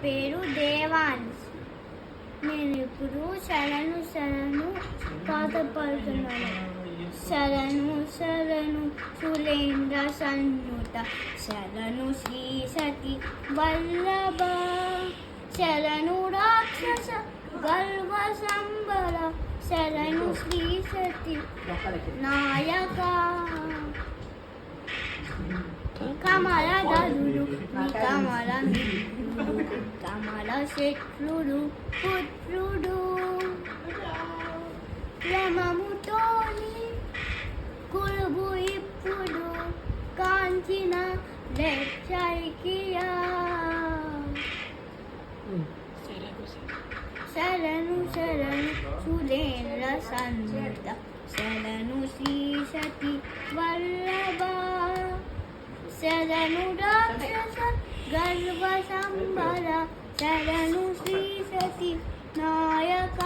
పేరు దేవాన్స్. నేను ఇప్పుడు శరణు శరణు పాట పాడుతున్నాను. శరణు శరణు సురేంద్ర సంయుత శరణు శ్రీ సతి వల్లభ శరణు రాక్షస గర్వ సంబర శరణు శ్రీ సతి నాయక. కమల దళులు కమల కమల శత్రుడు పుత్రుడు క్రమముతోని కురుబు ఇప్పుడు కాంచిన లెచ్చైకియా. శరణు శరణు సురేంద్ర సంయుత శరణు శ్రీ సతి వల్లభ శరణు రాక్షస గర్వ సంబర శరణు శ్రీ సతి నాయక.